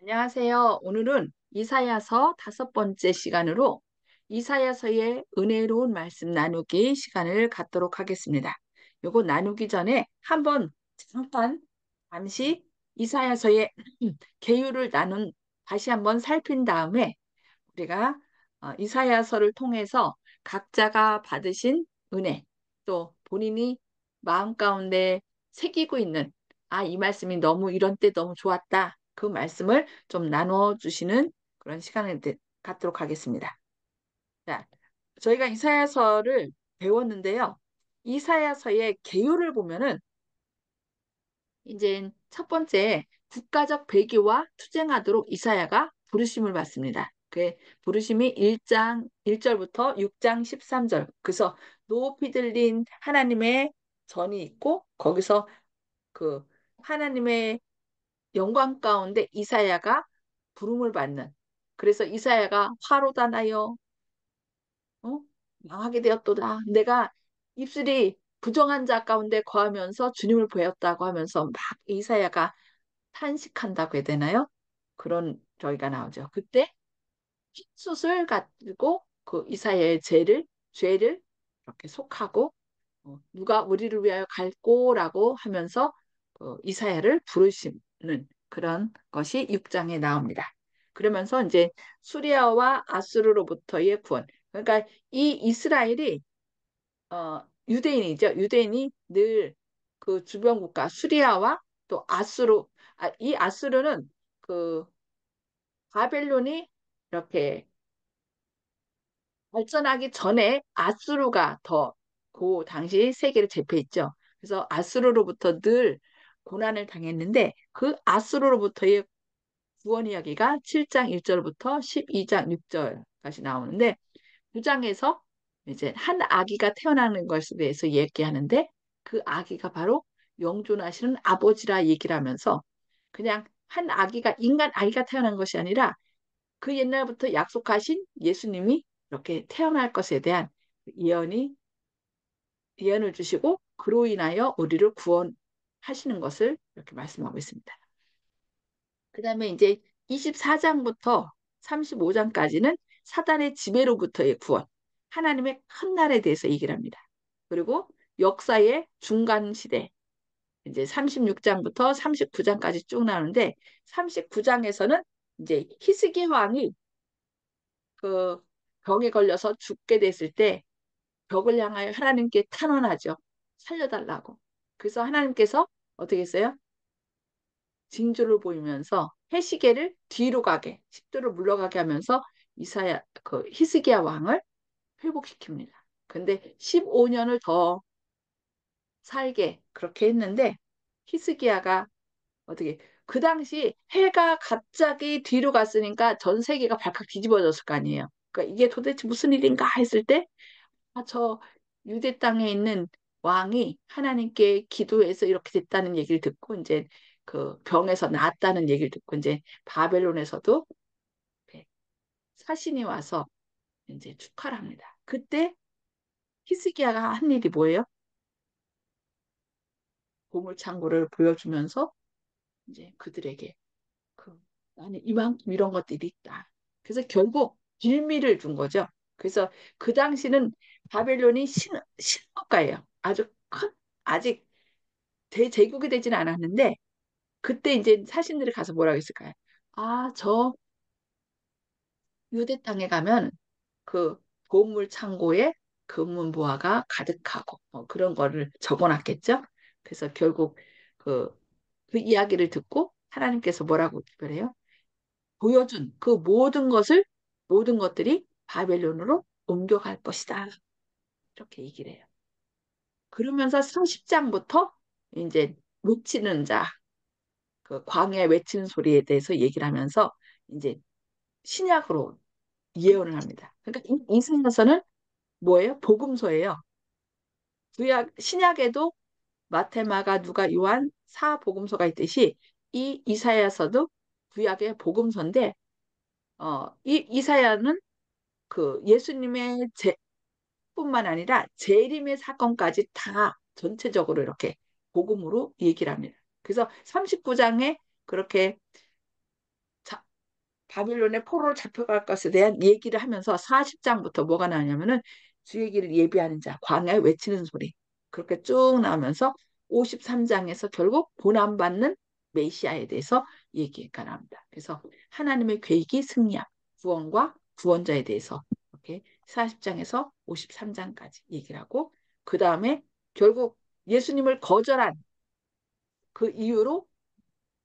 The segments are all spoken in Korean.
안녕하세요. 오늘은 이사야서 5번째 시간으로 이사야서의 은혜로운 말씀 나누기 시간을 갖도록 하겠습니다. 요거 나누기 전에 한번 잠깐 잠시 이사야서의 개요를 다시 한번 살핀 다음에 우리가 이사야서를 통해서 각자가 받으신 은혜, 또 본인이 마음 가운데 새기고 있는 이 말씀이 너무 이런 때 너무 좋았다. 그 말씀을 좀 나눠 주시는 그런 시간을 갖도록 하겠습니다. 자, 저희가 이사야서를 배웠는데요. 이사야서의 개요를 보면은 이제 첫 번째 국가적 배교와 투쟁하도록 이사야가 부르심을 받습니다. 그 부르심이 1장 1절부터 6장 13절. 그래서 높이 들린 하나님의 전이 있고 거기서 그 하나님의 영광 가운데 이사야가 부름을 받는. 그래서 이사야가 화로다 나여 어? 망하게 되었도다. 내가 입술이 부정한 자 가운데 거하면서 주님을 보였다고 하면서 막 이사야가 탄식한다고 해야 되나요? 그런 저희가 나오죠. 그때 핏숫을 가지고 그 이사야의 죄를 이렇게 속하고 누가 우리를 위하여 갈꼬라고 하면서 이사야를 부르시는 그런 것이 6장에 나옵니다. 그러면서 이제 수리아와 아수르로부터의 구원. 그러니까 이 이스라엘이 유대인이죠. 유대인이 늘 그 주변 국가 수리아와 또 아수르, 이 아수르는 그 바벨론이 이렇게 발전하기 전에 아수르가 더 그 당시 세계를 제패했죠. 그래서 아수르로부터 늘 고난을 당했는데 그 아수르로부터의 구원 이야기가 7장 1절부터 12장 6절까지 나오는데 9장에서 이제 한 아기가 태어나는 것에 대해서 얘기하는데 그 아기가 바로 영존하시는 아버지라 얘기를 하면서 그냥 한 아기가 인간 아기가 태어난 것이 아니라 그 옛날부터 약속하신 예수님이 이렇게 태어날 것에 대한 예언을 주시고 그로 인하여 우리를 구원하시는 것을 이렇게 말씀하고 있습니다. 그 다음에 이제 24장부터 35장까지는 사단의 지배로부터의 구원, 하나님의 큰 날에 대해서 얘기를 합니다. 그리고 역사의 중간 시대, 이제 36장부터 39장까지 쭉 나오는데 39장에서는 이제 히스기 왕이 그 병에 걸려서 죽게 됐을 때 벽을 향하여 하나님께 탄원하죠. 살려달라고. 그래서 하나님께서 어떻게 했어요? 징조를 보이면서 해시계를 뒤로 가게, 10도를 물러가게 하면서 그 히스기야 왕을 회복시킵니다. 근데 15년을 더 살게 그렇게 했는데 히스기야가 어떻게 그 당시 해가 갑자기 뒤로 갔으니까 전 세계가 발칵 뒤집어졌을 거 아니에요. 그러니까 이게 도대체 무슨 일인가 했을 때 저 유대 땅에 있는 왕이 하나님께 기도해서 이렇게 됐다는 얘기를 듣고 이제 그 병에서 나았다는 얘기를 듣고 이제 바벨론에서도 사신이 와서 이제 축하를 합니다. 그때 히스기야가 한 일이 뭐예요? 보물창고를 보여주면서 이제 그들에게 그 나는 이만큼 이런 것들이 있다. 그래서 결국 빌미를 준 거죠. 그래서 그 당시는 바벨론이 신국가예요. 아주 큰 아직 대제국이 되지는 않았는데 그때 이제 사신들이 가서 뭐라고 했을까요? 저 유대 땅에 가면 그 보물 창고에 금은보화가 가득하고 그런 거를 적어놨겠죠. 그래서 결국 그, 그 이야기를 듣고 하나님께서 뭐라고 그래요? 보여준 그 모든 것들이 바벨론으로 옮겨갈 것이다. 이렇게 얘기를 해요. 그러면서 30장부터 이제 외치는 자, 그 광야 외치는 소리에 대해서 얘기를 하면서 이제 신약으로 예언을 합니다. 그러니까 이승에서는 뭐예요? 복음서예요. 신약에도 마태, 마가, 누가, 요한 사복음서가 있듯이 이 이사야서도 구약의 복음서인데 이 이사야는 그 예수님의 뿐만 아니라 재림의 사건까지 다 전체적으로 이렇게 복음으로 얘기를 합니다. 그래서 39장에 그렇게 바빌론의 포로로 잡혀갈 것에 대한 얘기를 하면서 40장부터 뭐가 나오냐면은 주 얘기를 예비하는 자, 광야에 외치는 소리. 그렇게 쭉 나오면서 53장에서 결국 고난받는 메시아에 대해서 얘기가 나옵니다. 그래서 하나님의 계획이 승리함, 구원과 구원자에 대해서 이렇게 40장에서 53장까지 얘기를 하고 그 다음에 결국 예수님을 거절한 그 이유로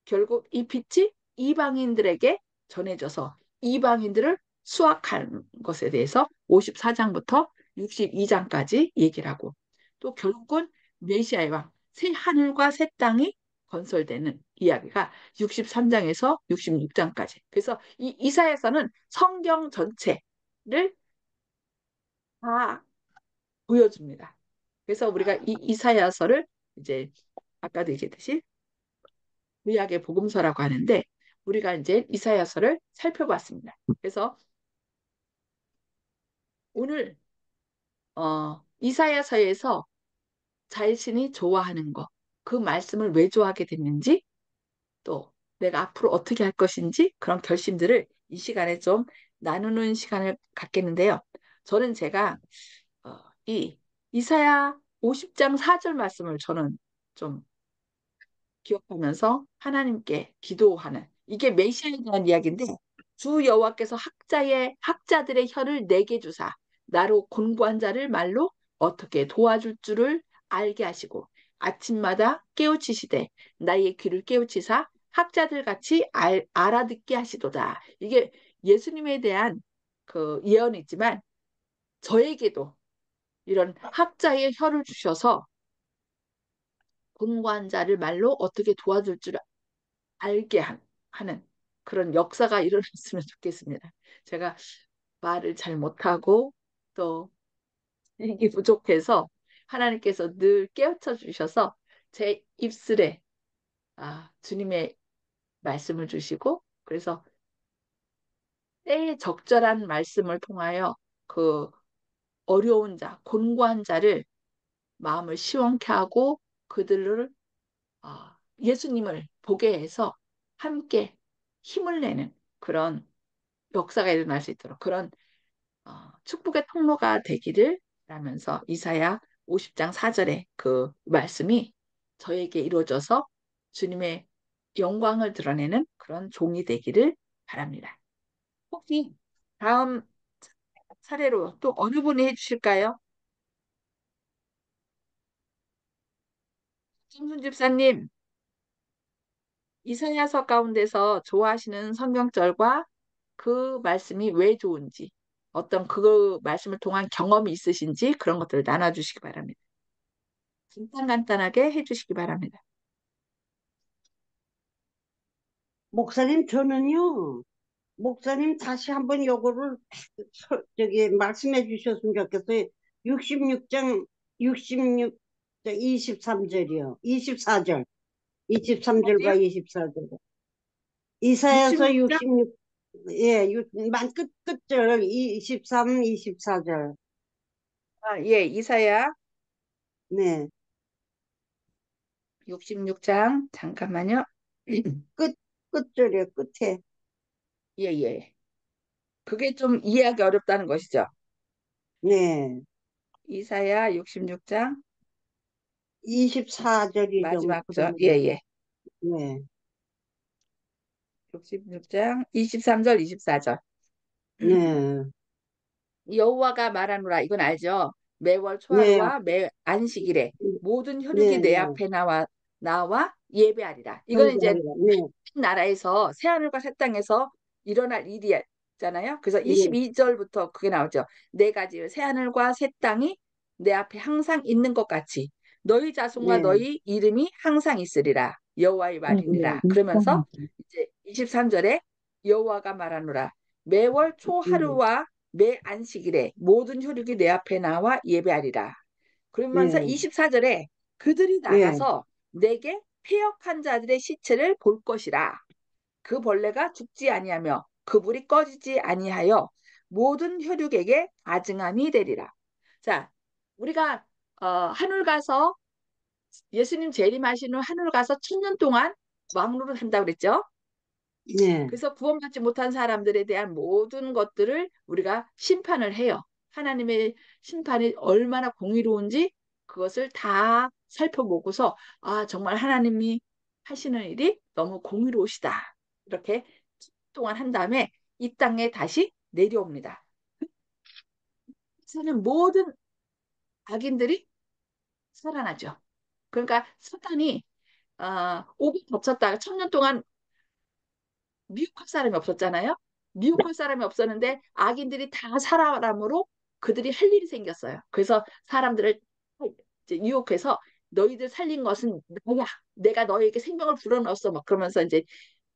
결국 이 빛이 이방인들에게 전해져서 이방인들을 수확한 것에 대해서 54장부터 62장까지 얘기를 하고 또 결국은 메시아의 왕, 새 하늘과 새 땅이 건설되는 이야기가 63장에서 66장까지. 그래서 이 이사야서는 성경 전체를 다 보여줍니다. 그래서 우리가 이 이사야서를 이제 아까도 얘기했듯이 구약의 복음서라고 하는데 우리가 이제 이사야서를 살펴봤습니다. 그래서 오늘 이사야서에서 자신이 좋아하는 거, 그 말씀을 왜 좋아하게 됐는지 또 내가 앞으로 어떻게 할 것인지 그런 결심들을 이 시간에 좀 나누는 시간을 갖겠는데요. 저는 제가 이 이사야 50장 4절 말씀을 저는 좀 기억하면서 하나님께 기도하는 이게 메시아에 대한 이야기인데 주 여호와께서 학자들의 혀를 내게 주사 나로 공부한 자를 말로 어떻게 도와줄 줄을 알게 하시고 아침마다 깨우치시되 나의 귀를 깨우치사 학자들 같이 알아듣게 하시도다. 이게 예수님에 대한 그 예언이지만 저에게도 이런 학자의 혀를 주셔서 공부한 자를 말로 어떻게 도와줄 줄 알게 하는 그런 역사가 일어났으면 좋겠습니다. 제가 말을 잘 못하고 또 이게 부족해서 하나님께서 늘 깨우쳐 주셔서 제 입술에 주님의 말씀을 주시고 그래서 때에 적절한 말씀을 통하여 그 어려운 자, 곤고한 자를 마음을 시원케 하고 그들을 예수님을 보게 해서 함께 힘을 내는 그런 역사가 일어날 수 있도록 그런 축복의 통로가 되기를 라면서 이사야 50장 4절의 그 말씀이 저에게 이루어져서 주님의 영광을 드러내는 그런 종이 되기를 바랍니다. 혹시 다음 사례로 또 어느 분이 해주실까요? 김순 집사님, 이사야서 가운데서 좋아하시는 성경절과 그 말씀이 왜 좋은지, 어떤 그 말씀을 통한 경험이 있으신지 그런 것들을 나눠주시기 바랍니다. 간단간단하게 해주시기 바랍니다. 목사님, 저는요, 목사님 다시 한번 요거를 저기 말씀해 주셨으면 좋겠어요. 66장 66 23절이요. 24절. 23절과 어디요? 24절. 이사야서 66장? 66, 예, 만 끝절 23, 24절. 예, 이사야 네. 66장, 잠깐만요. 끝, 끝절이요, 끝에. 예, 예. 그게 좀 이해하기 어렵다는 것이죠. 네. 이사야 66장, 24절이 좀 마지막 절, 예, 그러네요. 예. 네. 66장, 23절, 24절. 네. 여호와가 말하노라, 이건 알죠? 매월 네. 초하루와 매 안식일에 모든 혈육이 네. 내 네. 앞에 나와 예배하리라. 이거는 이제 경배하리라. 네. 나라에서 새하늘과 새 땅에서 일어날 일이잖아요. 그래서 네. 22절부터 그게 나오죠. 네 가지 새하늘과 새 땅이 내 앞에 항상 있는 것 같이 너희 자손과 네. 너희 이름이 항상 있으리라. 여호와의 네. 말이니라. 그러면서 이제 23절에 여호와가 말하노라. 매월 초 네. 하루와 매 안식일에 모든 혈육이 내 앞에 나와 예배하리라. 그러면서 네. 24절에 그들이 네. 나가서 내게 패역한 자들의 시체를 볼 것이라. 그 벌레가 죽지 아니하며 그 불이 꺼지지 아니하여 모든 혈육에게 가증함이 되리라. 자, 우리가 하늘 가서 예수님 재림하신 후 하늘 가서 1000년 동안 왕노릇 한다고 그랬죠? 네, 그래서 구원받지 못한 사람들에 대한 모든 것들을 우리가 심판을 해요. 하나님의 심판이 얼마나 공의로운지 그것을 다 살펴보고서 아, 정말 하나님이 하시는 일이 너무 공의로우시다. 이렇게 동안 한 다음에 이 땅에 다시 내려옵니다. 사는 모든 악인들이 살아나죠. 그러니까 사탄이 옥에 갇혔다가 천년 동안 미혹할 사람이 없었잖아요. 미혹할 사람이 없었는데 악인들이 다 살아남으로 그들이 할 일이 생겼어요. 그래서 사람들을 이제 유혹해서 너희들 살린 것은 나야. 내가 너에게 생명을 불어넣었어. 막 그러면서 이제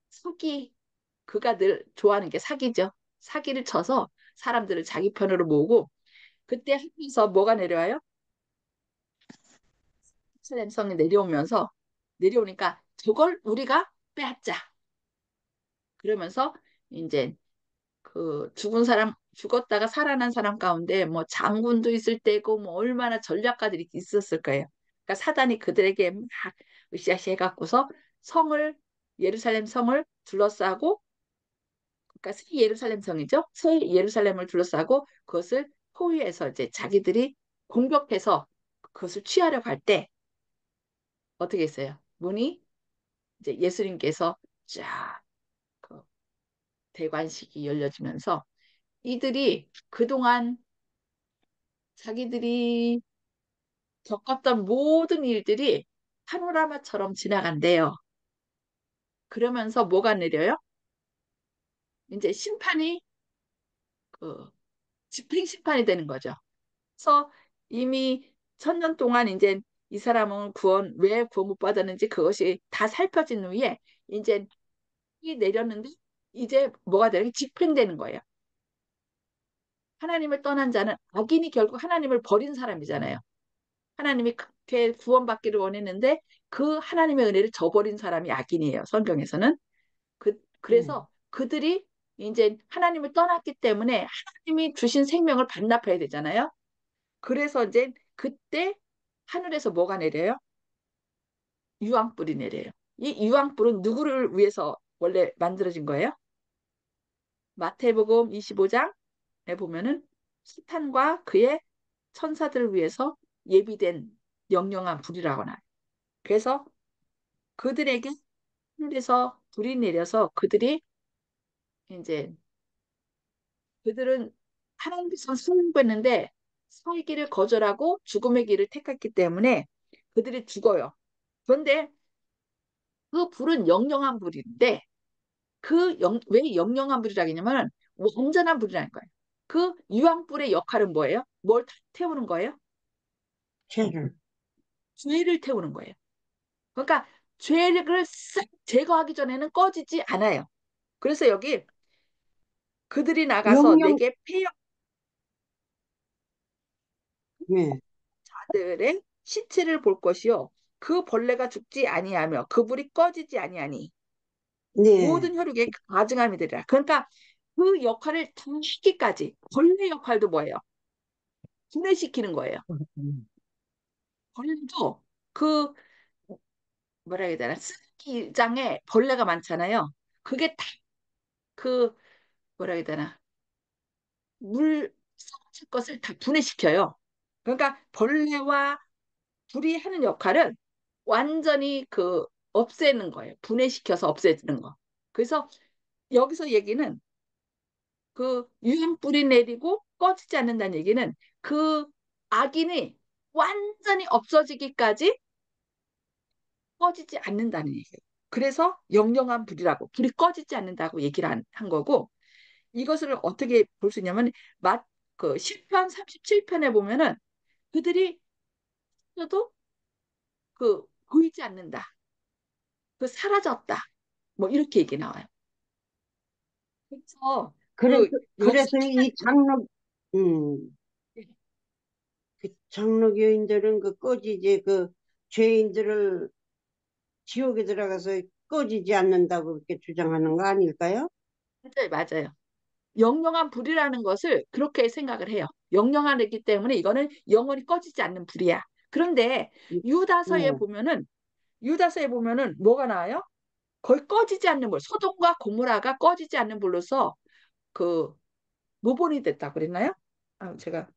사기 그가 늘 좋아하는 게 사기죠. 사기를 쳐서 사람들을 자기 편으로 모으고 그때 하면서 뭐가 내려와요? 예루살렘 성이 내려오면서 내려오니까 저걸 우리가 빼앗자. 그러면서 이제 그 죽은 사람 죽었다가 살아난 사람 가운데 뭐 장군도 있을 때고 뭐 얼마나 전략가들이 있었을 거예요. 그러니까 사단이 그들에게 막 으쌰으쌰 해갖고서 성을 예루살렘 성을 둘러싸고 그러니까 새 예루살렘 성이죠. 새 예루살렘을 둘러싸고 그것을 포위해서 이제 자기들이 공격해서 그것을 취하려고 할 때 어떻게 했어요? 문이 이제 예수님께서 쫙그 대관식이 열려지면서 이들이 그동안 자기들이 겪었던 모든 일들이 파노라마처럼 지나간대요. 그러면서 뭐가 내려요? 이제 심판이 그 집행 심판이 되는 거죠. 그래서 이미 천년 동안 이제 이 사람은 왜 구원 못 받았는지 그것이 다 살펴진 후에 이제 이 내렸는데 이제 뭐가 되는 게 집행되는 거예요. 하나님을 떠난 자는 악인이 결국 하나님을 버린 사람이잖아요. 하나님이 그렇게 구원받기를 원했는데 그 하나님의 은혜를 저버린 사람이 악인이에요. 성경에서는. 네, 그래서 그들이 이제 하나님을 떠났기 때문에 하나님이 주신 생명을 반납해야 되잖아요. 그래서 이제 그때 하늘에서 뭐가 내려요? 유황불이 내려요. 이 유황불은 누구를 위해서 원래 만들어진 거예요? 마태복음 25장에 보면은 사탄과 그의 천사들을 위해서 예비된 영영한 불이라고 나요. 그래서 그들에게 하늘에서 불이 내려서 이제 그들은 하나님께서 승부했는데 살기를 거절하고 죽음의 길을 택했기 때문에 그들이 죽어요. 그런데 그 불은 영영한 불인데 왜 영영한 불이라고 했냐면 완전한 불이라는 거예요. 그 유황불의 역할은 뭐예요? 뭘 태우는 거예요? 죄를, 죄를 태우는 거예요. 그러니까 죄를 싹 제거하기 전에는 꺼지지 않아요. 그래서 여기 그들이 나가서 영영, 내게 네, 폐역자들의 시체를 볼 것이요 그 벌레가 죽지 아니하며 그 불이 꺼지지 아니하니 네, 모든 혈육에 가증함이 되리라. 그러니까 그 역할을 다 하기까지 벌레 역할도 뭐예요? 분해시키는 거예요. 벌레도 그 뭐라 해야 되나 쓰레기장에 벌레가 많잖아요. 그게 다 그 뭐라 해야 되나 물 썩을 것을 다 분해시켜요. 그러니까 벌레와 불이 하는 역할은 완전히 없애는 거예요. 분해시켜서 없애는 거. 그래서 여기서 얘기는 그 유황불이 내리고 꺼지지 않는다는 얘기는 그 악인이 완전히 없어지기까지 꺼지지 않는다는 얘기예요. 그래서 영영한 불이라고 불이 꺼지지 않는다고 얘기를 한 거고 이것을 어떻게 볼 수 있냐면 시편 37편에 보면은 그들이 도 보이지 않는다. 사라졌다. 뭐 이렇게 얘기 나와요. 그래서 그래서, 그래서 역사기간 이 음, 그 장로교인들은 그 꺼지지, 그 죄인들을 지옥에 들어가서 꺼지지 않는다고 그렇게 주장하는 거 아닐까요? 맞아요, 맞아요. 영영한 불이라는 것을 그렇게 생각을 해요. 영영하기 때문에 이거는 영원히 꺼지지 않는 불이야. 그런데 네, 유다서에 보면은 유다서에 보면은 뭐가 나와요? 거의 꺼지지 않는 불, 소돔과 고모라가 꺼지지 않는 불로서 그 모본이 됐다고 그랬나요? 아, 제가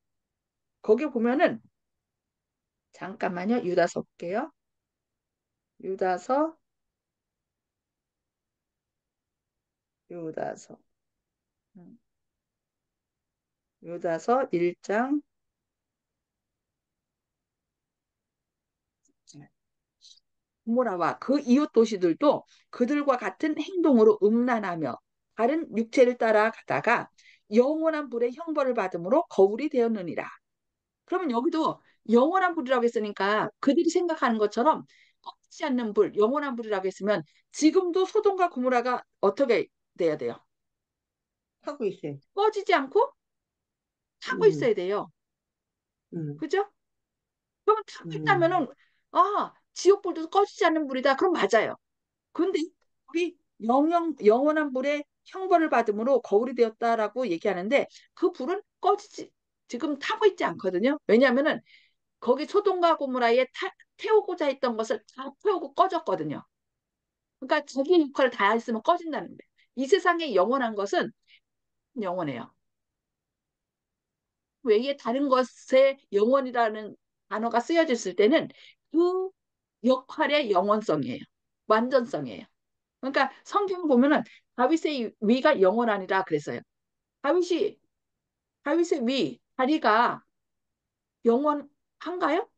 거기 보면은 잠깐만요. 유다서 볼게요. 유다서, 유다서, 음, 유다서 1장. 고모라와 그 이웃 도시들도 그들과 같은 행동으로 음란하며 다른 육체를 따라가다가 영원한 불의 형벌을 받음으로 거울이 되었느니라. 그러면 여기도 영원한 불이라고 했으니까 그들이 생각하는 것처럼 꺼지지 않는 불, 영원한 불이라고 했으면 지금도 소돔과 고모라가 어떻게 돼야 돼요? 하고 있어요. 꺼지지 않고 타고 음, 있어야 돼요. 음, 그죠? 그러면 타고 음, 있다면은 아, 지옥불도 꺼지지 않는 불이다. 그럼 맞아요. 근데 우리 영원한 불의 형벌을 받음으로 거울이 되었다라고 얘기하는데 그 불은 꺼지지 지금 타고 있지 않거든요. 왜냐하면은 거기 소돔과 고모라에 태우고자 했던 것을 다 태우고 꺼졌거든요. 그러니까 자기 역할을 다 했으면 꺼진다는 거예요. 이 세상에 영원한 것은 영원해요. 외에 다른 것에 영원이라는 단어가 쓰여졌을 때는 그 역할의 영원성이에요. 완전성이에요. 그러니까 성경 보면은 다윗의 위가 영원하니라 그랬어요. 다윗이 다윗의 위 다리가 영원한가요?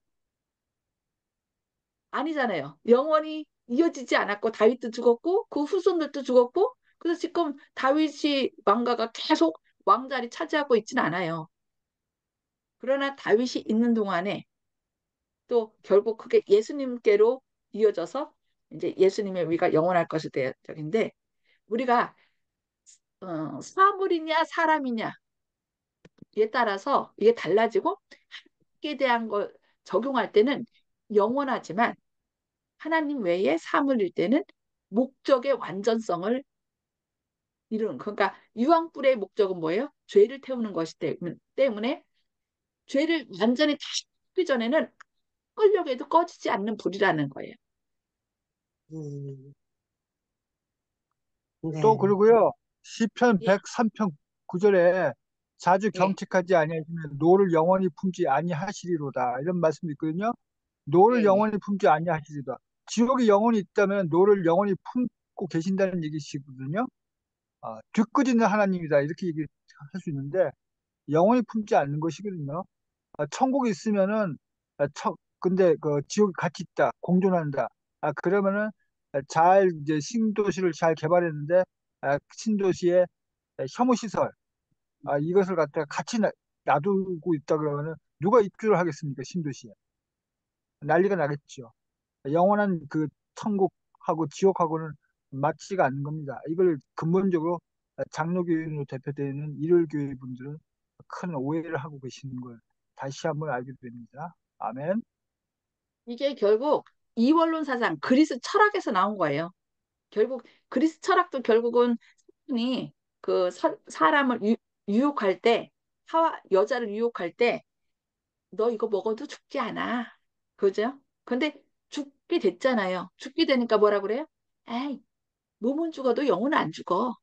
아니잖아요. 영원히 이어지지 않았고 다윗도 죽었고 그 후손들도 죽었고 그래서 지금 다윗이 왕가가 계속 왕자리 차지하고 있지는 않아요. 그러나 다윗이 있는 동안에 또 결국 그게 예수님께로 이어져서 이제 예수님의 위가 영원할 것이 되어적인데 우리가 사물이냐 사람이냐에 따라서 이게 달라지고 학에 대한 걸 적용할 때는 영원하지만 하나님 외의 사물일 때는 목적의 완전성을 이루는 그러니까 유황불의 목적은 뭐예요? 죄를 태우는 것이 때문에 죄를 완전히 다시 기 전에는 끌려고 해도 꺼지지 않는 불이라는 거예요. 음. 또 네. 그러고요. 시편 예, 103편 9절에 자주 예, 경책하지 아니하시면 노를 영원히 품지 아니하시리로다. 이런 말씀이 있거든요. 노를 예, 예. 영원히 품지 아니하시리로다. 지옥이 영원히 있다면 노를 영원히 품고 계신다는 얘기시거든요. 뒤끝 있는 하나님이다. 이렇게 얘기할 수 있는데 영원히 품지 않는 것이거든요. 천국이 있으면은 근데 그 지옥이 같이 있다. 공존한다. 그러면은 잘 이제 신도시를 잘 개발했는데 신도시의 혐오 시설 이것을 갖다가 같이 놔두고 있다 그러면은 누가 입주를 하겠습니까? 신도시에 난리가 나겠죠. 영원한 그 천국하고 지옥하고는 맞지가 않는 겁니다. 이걸 근본적으로 장로교인으로 대표되는 일요일교회 분들은 큰 오해를 하고 계시는 걸 다시 한번 알게 됩니다. 아멘. 이게 결국 이원론 사상, 그리스 철학에서 나온 거예요. 결국 그리스 철학도 결국은 사람이 그 사람을 유혹할 때, 여자를 유혹할 때, 너 이거 먹어도 죽지 않아. 그죠? 근데 죽게 됐잖아요. 죽게 되니까 뭐라 그래요? 에이, 몸은 죽어도 영혼은 안 죽어.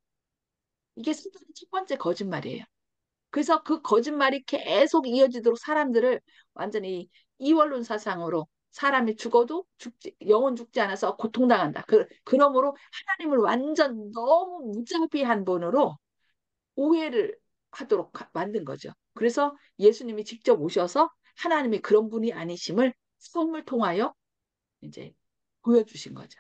이게 사단의 첫 번째 거짓말이에요. 그래서 그 거짓말이 계속 이어지도록 사람들을 완전히 이원론 사상으로 사람이 죽어도 영혼 죽지 않아서 고통당한다. 그러므로 하나님을 완전 너무 무자비한 분으로 오해를 하도록 만든 거죠. 그래서 예수님이 직접 오셔서 하나님이 그런 분이 아니심을 성을 통하여 이제 보여주신 거죠.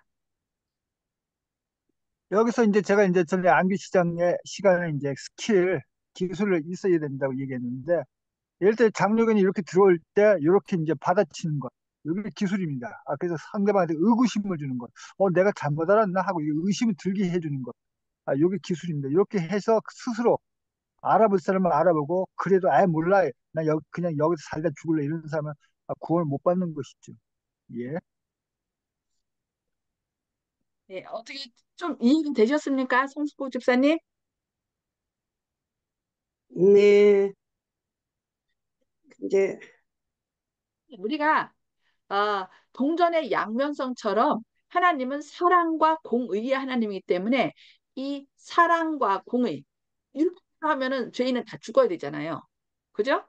여기서 이제 제가 이제 전에 안규 시장의 시간에 이제 기술을 있어야 된다고 얘기했는데 예를 들어 장로견이 이렇게 들어올 때 이렇게 이제 받아치는 것. 이게 기술입니다. 그래서 상대방한테 의구심을 주는 것. 내가 잘못 알았나 하고 이 의심을 들게 해주는 것. 이게 기술입니다. 이렇게 해서 스스로 알아볼 사람을 알아보고 그래도 아예 몰라. 그냥 여기서 살다 죽을래 이런 사람은 구원을 못 받는 것이죠. 예. 네, 어떻게 좀 이해는 되셨습니까? 송수보 집사님? 네. 이제, 우리가 동전의 양면성처럼 하나님은 사랑과 공의의 하나님이기 때문에 이 사랑과 공의, 이렇게 하면은 죄인은 다 죽어야 되잖아요. 그죠?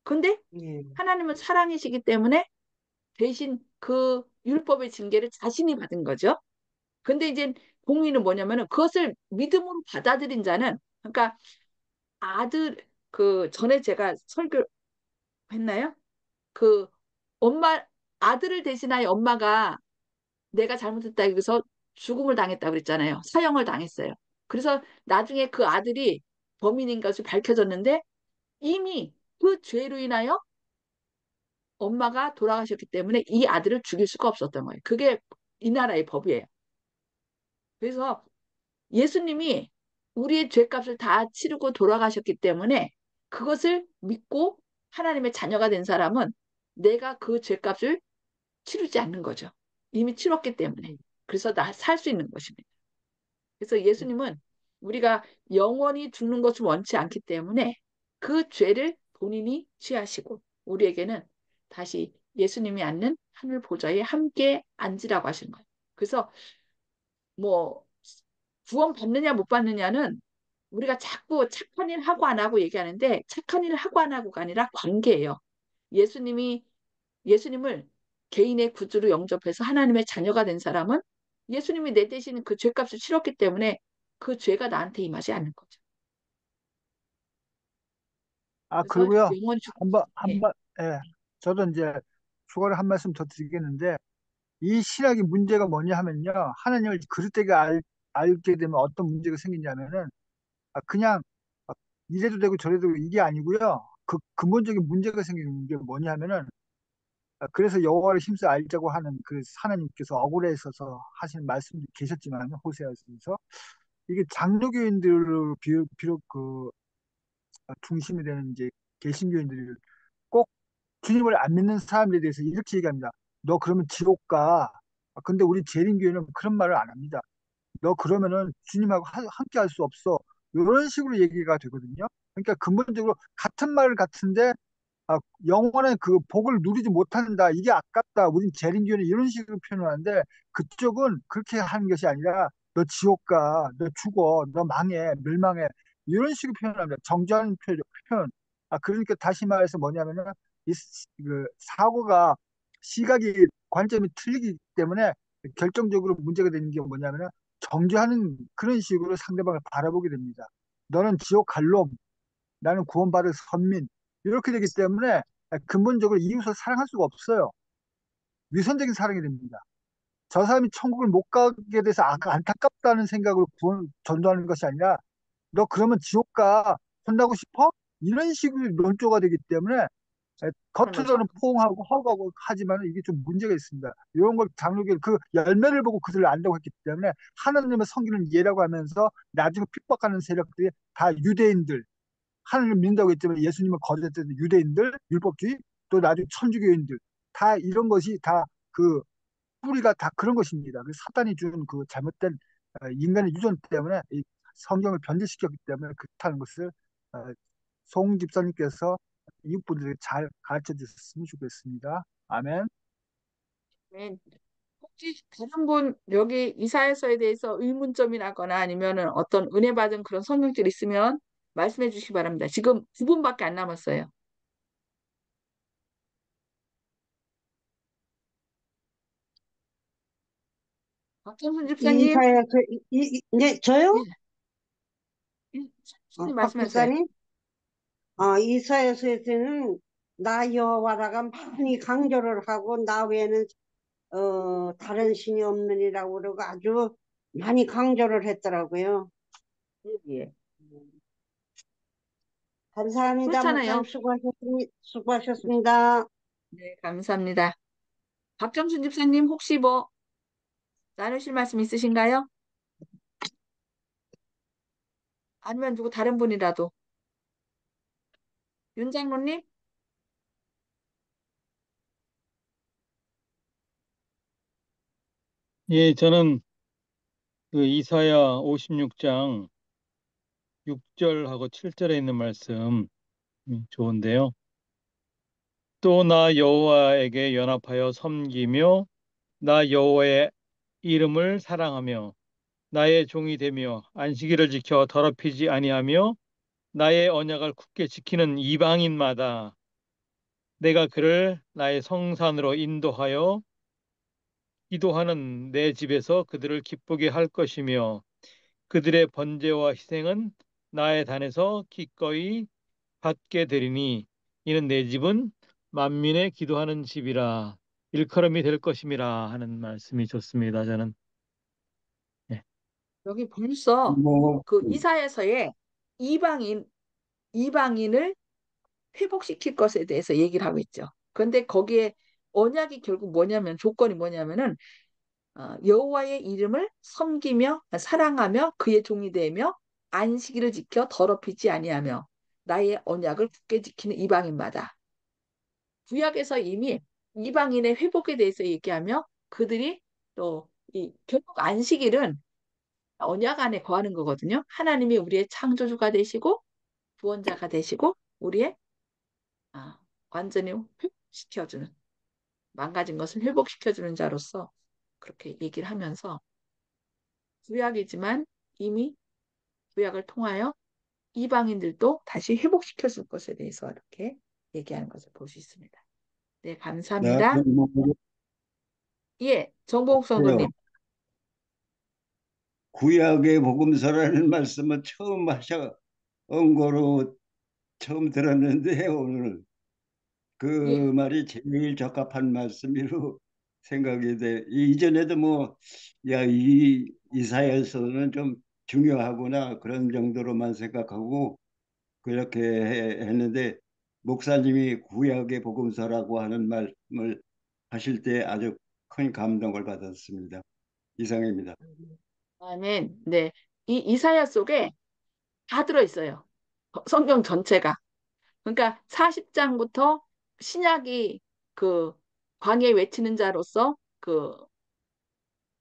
근데 예, 하나님은 사랑이시기 때문에 대신 그 율법의 징계를 자신이 받은 거죠. 근데 이제 공의는 뭐냐면은 그것을 믿음으로 받아들인 자는, 그러니까 아들, 그 전에 제가 설교했나요? 그 엄마, 아들을 대신하여 엄마가 내가 잘못했다 해서 죽음을 당했다 그랬잖아요. 사형을 당했어요. 그래서 나중에 그 아들이 범인인 것이 밝혀졌는데 이미 그 죄로 인하여 엄마가 돌아가셨기 때문에 이 아들을 죽일 수가 없었던 거예요. 그게 이 나라의 법이에요. 그래서 예수님이 우리의 죄값을 다 치르고 돌아가셨기 때문에 그것을 믿고 하나님의 자녀가 된 사람은 내가 그 죄값을 치르지 않는 거죠. 이미 치렀기 때문에. 그래서 나 살 수 있는 것입니다. 그래서 예수님은 우리가 영원히 죽는 것을 원치 않기 때문에 그 죄를 본인이 취하시고 우리에게는 다시 예수님이 앉는 하늘 보좌에 함께 앉으라고 하시는 거예요. 그래서 뭐 구원 받느냐 못 받느냐는 우리가 자꾸 착한 일 하고 안 하고 얘기하는데 착한 일 하고 안 하고가 아니라 관계예요. 예수님이 예수님을 개인의 구주로 영접해서 하나님의 자녀가 된 사람은 예수님이 내 대신 그 죄값을 치렀기 때문에 그 죄가 나한테 임하지 않는 거죠. 아, 그래서 그리고요, 영원히 죽, 한 예, 번, 예, 저도 이제 추가로 한 말씀 더 드리겠는데, 이 신학의 문제가 뭐냐 하면요, 하나님을 그릇되게 알게 되면 어떤 문제가 생기냐면은, 그냥 이래도 되고 저래도 되고 이게 아니고요, 그 근본적인 문제가 생기는 게 뭐냐면은, 그래서 여호와를 힘써 알자고 하는 그 하나님께서 억울해 있어서 하신 말씀도 계셨지만, 호세아서에서, 이게 장로교인들을 비롯 그 중심이 되는 이제 개신교인들이 꼭 주님을 안 믿는 사람들에 대해서 이렇게 얘기합니다. 너 그러면 지옥 가. 근데 우리 재림교회는 그런 말을 안 합니다. 너 그러면은 주님하고 함께 할 수 없어. 이런 식으로 얘기가 되거든요. 그러니까 근본적으로 같은 말 같은데 영원한 그 복을 누리지 못한다. 이게 아깝다. 우린 재림교회는 이런 식으로 표현을 하는데 그쪽은 그렇게 하는 것이 아니라 너 지옥 가. 너 죽어. 너 망해. 멸망해. 이런 식으로 표현합니다. 정죄하는 표현. 그러니까 다시 말해서 뭐냐면은 그 사고가 시각이 관점이 틀리기 때문에 결정적으로 문제가 되는 게 뭐냐면은 정죄하는 그런 식으로 상대방을 바라보게 됩니다. 너는 지옥 갈 놈, 나는 구원받을 선민. 이렇게 되기 때문에 근본적으로 이웃을 사랑할 수가 없어요. 위선적인 사랑이 됩니다. 저 사람이 천국을 못 가게 돼서 안타깝다는 생각으로 전도하는 것이 아니라 너 그러면 지옥 가. 혼나고 싶어? 이런 식의 논조가 되기 때문에 그러면서 겉으로는 포옹하고 허구하고 하지만 이게 좀 문제가 있습니다. 이런 걸 장로교 그 열매를 보고 그들을 안다고 했기 때문에 하나님의 섬기는 예라고 하면서 나중에 핍박하는 세력들이 다 유대인들, 하나님을 믿는다고 했지만 예수님을 거절했던 유대인들, 율법주의, 또 나중에 천주교인들, 다 이런 것이 다 그 뿌리가 다 그런 것입니다. 그 사단이 준 그 잘못된 인간의 유전 때문에 이 성경을 변질시켰기 때문에 그렇다는 것을 어, 송 집사님께서 이웃분들에게 잘 가르쳐 주셨으면 좋겠습니다. 아멘. 네. 혹시 다른 분 여기 이사야서에 대해서 의문점이 나거나 아니면은 어떤 은혜 받은 그런 성경줄 있으면 말씀해 주시기 바랍니다. 지금 9분밖에 안 남았어요. 박정순 집사님, 이사야, 네, 저요? 예, 예, 천천히 박 말씀하세요. 집사님? 이사야서에서는 나 여호와라가 많이 강조를 하고 나 외에는 다른 신이 없느니라고 그러고 아주 많이 강조를 했더라고요. 예, 예. 감사합니다. 목사님 그렇잖아요. 수고하셨습니다. 네, 감사합니다. 박정순 집사님 혹시 뭐 나누실 말씀 있으신가요? 아니면 누구 다른 분이라도. 윤 장로님? 예, 저는 그 이사야 56장 6절하고 7절에 있는 말씀 좋은데요. 또 나 여호와에게 연합하여 섬기며 나 여호와의 이름을 사랑하며 나의 종이 되며 안식일을 지켜 더럽히지 아니하며 나의 언약을 굳게 지키는 이방인마다 내가 그를 나의 성산으로 인도하여 기도하는 내 집에서 그들을 기쁘게 할 것이며 그들의 번제와 희생은 나의 단에서 기꺼이 받게 되리니 이는 내 집은 만민의 기도하는 집이라 일컬음이 될 것임이라 하는 말씀이 좋습니다. 저는. 예. 여기 벌써 뭐, 그 이사야서에 이방인, 이방인을 회복시킬 것에 대해서 얘기를 하고 있죠. 그런데 거기에 언약이 결국 뭐냐면 조건이 뭐냐면은 여호와의 이름을 섬기며 사랑하며 그의 종이 되며 안식일을 지켜 더럽히지 아니하며 나의 언약을 굳게 지키는 이방인마다. 구약에서 이미 이방인의 회복에 대해서 얘기하며 그들이 또 결국 안식일은 언약 안에 거하는 거거든요. 하나님이 우리의 창조주가 되시고 구원자가 되시고 우리의 아, 완전히 회복시켜주는 망가진 것을 회복시켜주는 자로서 그렇게 얘기를 하면서 구약이지만 이미 구약을 통하여 이방인들도 다시 회복시켜 줄 것에 대해서 이렇게 얘기하는 것을 볼 수 있습니다. 네, 나, 감사합니다. 뭐, 예, 정보욱 그래요. 성도님. 구약의 복음서라는 말씀은 처음 온 거로 처음 들었는데 오늘 그 예, 말이 제일 적합한 말씀으로 생각이 돼. 이전에도 뭐, 야, 이 이사야서는 좀 중요하구나 그런 정도로만 생각하고 그렇게 했는데 목사님이 구약의 복음서라고 하는 말씀을 하실 때 아주 큰 감동을 받았습니다. 이상입니다. 아멘. 네, 이 이사야 속에 다 들어있어요. 성경 전체가. 그러니까 40장부터 신약이 그 광야에 외치는 자로서 그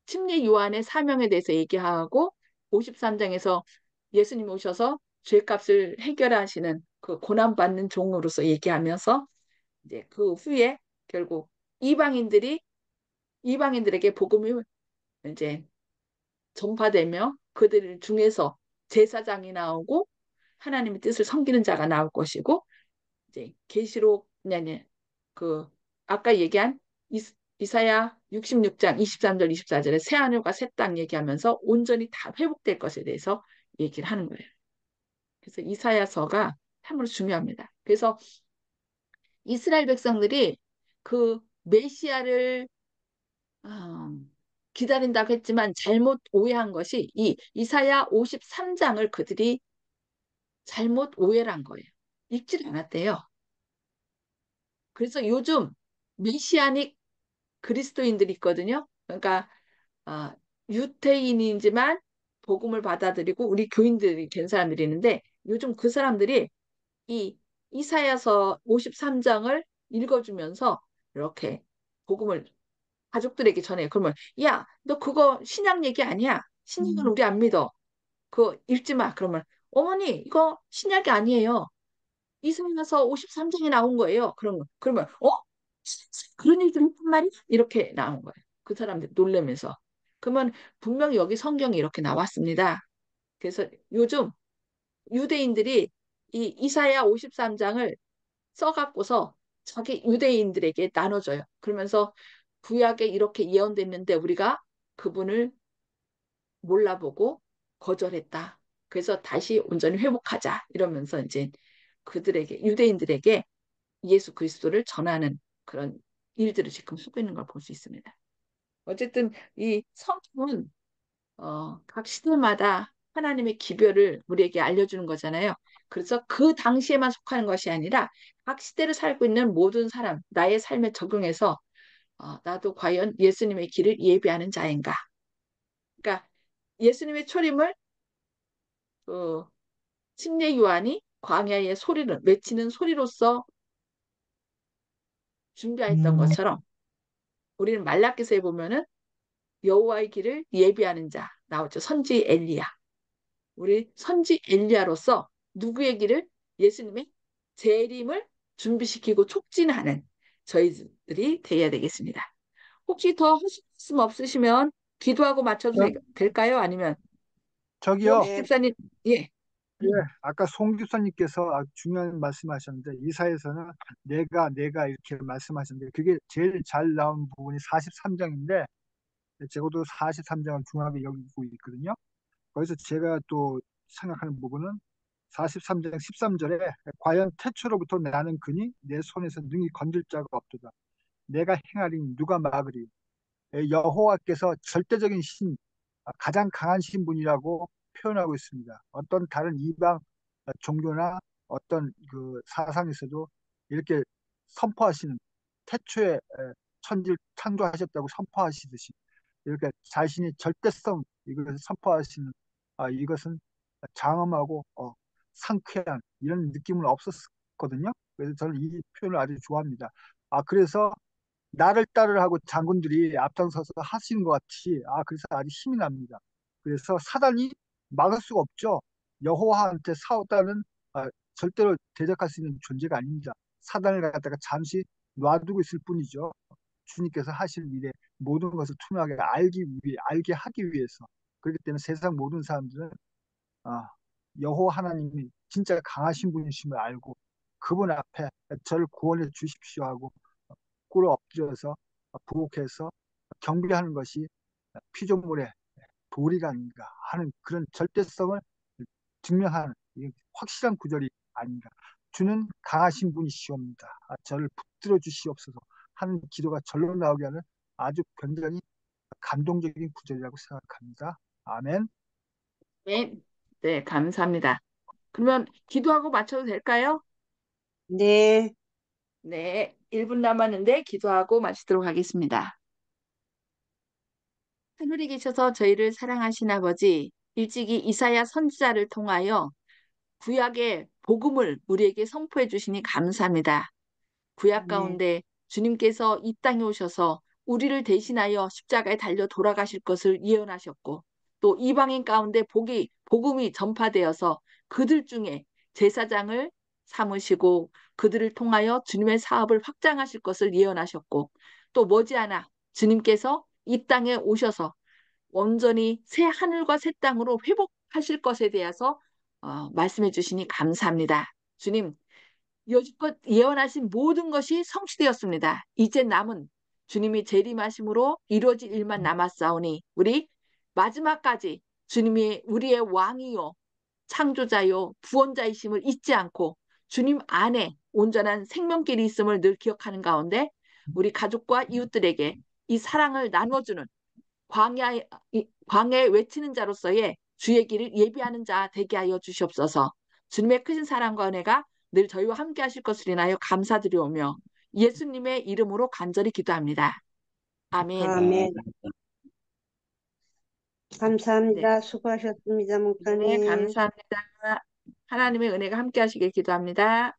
침례 요한의 사명에 대해서 얘기하고 53장에서 예수님 오셔서 죄값을 해결하시는 그 고난받는 종으로서 얘기하면서 이제 그 후에 결국 이방인들이 이방인들에게 복음이 이제 전파되며 그들 중에서 제사장이 나오고 하나님의 뜻을 섬기는 자가 나올 것이고 이제 계시록 아니 그 아까 얘기한 이사야 66장 23절 24절에 새 하늘과 새 땅 얘기하면서 온전히 다 회복될 것에 대해서 얘기를 하는 거예요. 그래서 이사야서가 참으로 중요합니다. 그래서 이스라엘 백성들이 그 메시아를 기다린다고 했지만 잘못 오해한 것이 이 이사야 53장을 그들이 잘못 오해를 한 거예요. 읽지를 않았대요. 그래서 요즘 메시아닉 그리스도인들이 있거든요. 그러니까 아, 유태인이지만 복음을 받아들이고 우리 교인들이 된 사람들이 있는데 요즘 그 사람들이 이 이사야서 53장을 읽어주면서 이렇게 복음을 가족들에게 전해요. 그러면 야, 너 그거 신약 얘기 아니야. 신약은 우리 안 믿어. 그거 읽지 마. 그러면 어머니 이거 신약이 아니에요. 이사야서 53장에 나온 거예요. 그러면 그런 일들이 있단 말이야? 이렇게 나온 거예요. 그 사람들 놀라면서. 그러면 분명히 여기 성경에 이렇게 나왔습니다. 그래서 요즘 유대인들이 이 이사야 53장을 써갖고서 자기 유대인들에게 나눠줘요. 그러면서 구약에 이렇게 예언됐는데 우리가 그분을 몰라보고 거절했다. 그래서 다시 온전히 회복하자. 이러면서 이제 그들에게 유대인들에게 예수 그리스도를 전하는 그런 일들을 지금 하고 있는 걸 볼 수 있습니다. 어쨌든 이 성경은 각 시대마다 하나님의 기별을 우리에게 알려주는 거잖아요. 그래서 그 당시에만 속하는 것이 아니라 각 시대를 살고 있는 모든 사람, 나의 삶에 적용해서 나도 과연 예수님의 길을 예비하는 자인가. 그러니까 예수님의 초림을 그 침례 요한이 광야의 소리를 외치는 소리로서 준비했던 것처럼 우리는 말라기서에 보면은 여호와의 길을 예비하는 자 나오죠. 선지 엘리야. 우리 선지 엘리야로서 누구의 길을 예수님의 재림을 준비시키고 촉진하는 저희들이 되어야 되겠습니다. 혹시 더 하실 말씀 없으시면 기도하고 맞춰도 저, 될까요? 아니면 저기요. 이영식 네, 집사님, 예, 예, 아까 송 집사님께서 아주 중요한 말씀하셨는데 이사에서는 내가 이렇게 말씀하셨는데 그게 제일 잘 나온 부분이 43장인데 적어도 43장을 중요하게 여기고 있거든요. 거기서 제가 또 생각하는 부분은 43장 13절에 과연 태초로부터 나는 그니 내 손에서 능히 건질 자가 없도다. 내가 행하리니 누가 막으리. 여호와께서 절대적인 신, 가장 강한 신분이라고 표현하고 있습니다. 어떤 다른 이방 종교나 어떤 그 사상에서도 이렇게 선포하시는 태초에 천지를 창조하셨다고 선포하시듯이 이렇게 자신의 절대성 이것을 선포하시는 이것은 장엄하고 상쾌한 이런 느낌은 없었거든요. 그래서 저는 이 표현을 아주 좋아합니다. 그래서 나를 따르라고 장군들이 앞장서서 하시는 것 같이 그래서 아주 힘이 납니다. 그래서 사단이 막을 수가 없죠. 여호와한테 싸웠다는 절대로 대적할 수 있는 존재가 아닙니다. 사단을 갖다가 잠시 놔두고 있을 뿐이죠. 주님께서 하실 일에 모든 것을 투명하게 알게 하기 위해서. 그렇기 때문에 세상 모든 사람들은 아, 여호와 하나님이 진짜 강하신 분이심을 알고 그분 앞에 저를 구원해 주십시오 하고 꿇어 엎드려서 부복해서 경배하는 것이 피조물의 도리가 아닌가 하는 그런 절대성을 증명하는 확실한 구절이 아닌가. 주는 강하신 분이시옵니다. 저를 붙들어 주시옵소서 하는 기도가 절로 나오게 하는 아주 굉장히 감동적인 구절이라고 생각합니다. 아멘. 네, 네, 감사합니다. 그러면 기도하고 맞춰도 될까요? 네, 네, 1분 남았는데 기도하고 마치도록 하겠습니다. 하늘에 계셔서 저희를 사랑하신 아버지, 일찍이 이사야 선지자를 통하여 구약의 복음을 우리에게 선포해 주시니 감사합니다. 구약 네, 가운데 주님께서 이 땅에 오셔서 우리를 대신하여 십자가에 달려 돌아가실 것을 예언하셨고 또 이방인 가운데 복음이 전파되어서 그들 중에 제사장을 삼으시고 그들을 통하여 주님의 사업을 확장하실 것을 예언하셨고 또 머지않아 주님께서 이 땅에 오셔서 온전히 새 하늘과 새 땅으로 회복하실 것에 대해서 말씀해 주시니 감사합니다. 주님, 여지껏 예언하신 모든 것이 성취되었습니다. 이제 남은 주님이 재림하심으로 이루어질 일만 남았사오니 우리 마지막까지 주님이 우리의 왕이요 창조자요 구원자이심을 잊지 않고 주님 안에 온전한 생명길이 있음을 늘 기억하는 가운데 우리 가족과 이웃들에게 이 사랑을 나눠주는 광야에 외치는 자로서의 주의 길을 예비하는 자 되게 하여 주시옵소서. 주님의 크신 사랑과 은혜가 늘 저희와 함께 하실 것을 인하여 감사드리오며 예수님의 이름으로 간절히 기도합니다. 아멘. 아, 아멘. 네, 감사합니다. 수고하셨습니다, 네, 목사님. 감사합니다. 하나님의 은혜가 함께 하시길 기도합니다.